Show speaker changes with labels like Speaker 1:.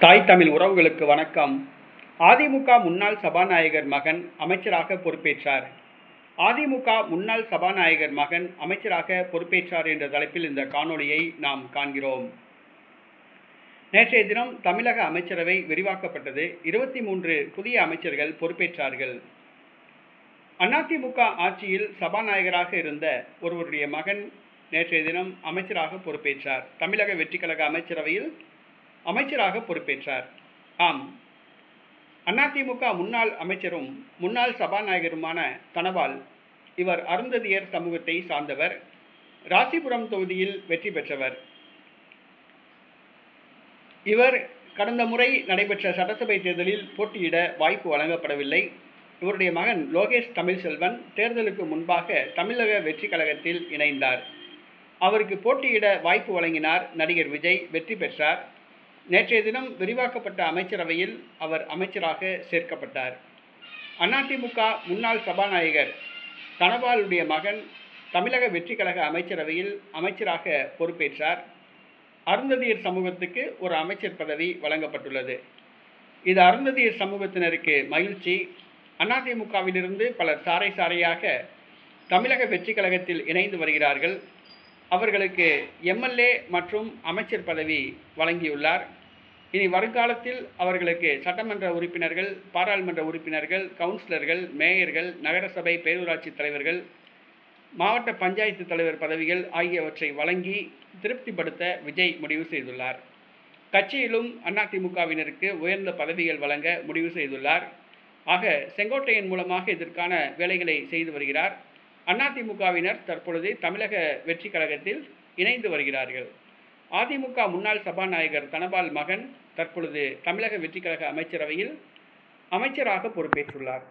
Speaker 1: தாய் தமிழ் உறவுகளுக்கு வணக்கம். அதிமுக முன்னாள் சபாநாயகர் மகன் அமைச்சராக பொறுப்பேற்றார். அதிமுக முன்னாள் சபாநாயகர் மகன் அமைச்சராக பொறுப்பேற்றார் என்ற தலைப்பில் இந்த காணொளியை நாம் காண்கிறோம். நேற்றைய தினம் தமிழக அமைச்சரவை விரிவாக்கப்பட்டது. 23 புதிய அமைச்சர்கள் பொறுப்பேற்றார்கள். அதிமுக ஆட்சியில் சபாநாயகராக இருந்த ஒருவருடைய மகன் நேற்றைய தினம் அமைச்சராக பொறுப்பேற்றார். தமிழக வெற்றிக்கழக அமைச்சரவையில் அமைச்சராக பொறுப்பேற்றார். ஆம், அதிமுக முன்னாள் அமைச்சரும் முன்னாள் சபாநாயகருமான தனபால். இவர் அருந்ததியர் சமூகத்தை சார்ந்தவர். ராசிபுரம் தொகுதியில் வெற்றி பெற்றவர். இவர் கடந்த முறை நடைபெற்ற சட்டசபை தேர்தலில் போட்டியிட வாய்ப்பு வழங்கப்படவில்லை. இவருடைய மகன் லோகேஷ் தமிழ்செல்வன் தேர்தலுக்கு முன்பாக தமிழக வெற்றி கழகத்தில் இணைந்தார். அவருக்கு போட்டியிட வாய்ப்பு வழங்கினார் நடிகர் விஜய். வெற்றி பெற்றார். நேற்றைய தினம் விரிவாக்கப்பட்ட அமைச்சரவையில் அவர் அமைச்சராக சேர்க்கப்பட்டார். அதிமுக முன்னாள் சபாநாயகர் தனபாலுடைய மகன் தமிழக வெற்றி கழக அமைச்சரவையில் அமைச்சராக பொறுப்பேற்றார். அருந்ததியர் சமூகத்துக்கு ஒரு அமைச்சர் பதவி வழங்கப்பட்டுள்ளது. இது அருந்ததியர் சமூகத்தினருக்கு மகிழ்ச்சி. அதிமுகவிலிருந்து பலர் சாறை சாறையாக தமிழக வெற்றி கழகத்தில் இணைந்து வருகிறார்கள். அவர்களுக்கு எம்எல்ஏ மற்றும் அமைச்சர் பதவி வழங்கியுள்ளார். இனி வருங்காலத்தில் அவர்களுக்கு சட்டமன்ற உறுப்பினர்கள், பாராளுமன்ற உறுப்பினர்கள், கவுன்சிலர்கள், மேயர்கள், நகரசபை பேரூராட்சி தலைவர்கள், மாவட்ட பஞ்சாயத்து தலைவர் பதவிகள் ஆகியவற்றை வழங்கி திருப்திப்படுத்த விஜய் முடிவு செய்துள்ளார். கட்சியிலும் அதிமுகவினருக்கு உயர்ந்த பதவிகள் வழங்க முடிவு செய்துள்ளார். ஆக செங்கோட்டையன் மூலமாக இதற்கான வேலைகளை செய்து வருகிறார். அதிமுகவினர் தற்பொழுது தமிழக வெற்றி கழகத்தில் இணைந்து வருகிறார்கள். அதிமுக முன்னாள் சபாநாயகர் தனபால் மகன் தற்பொழுது தமிழக வெற்றி கழக அமைச்சரவையில் அமைச்சராக பொறுப்பேற்றுள்ளார்.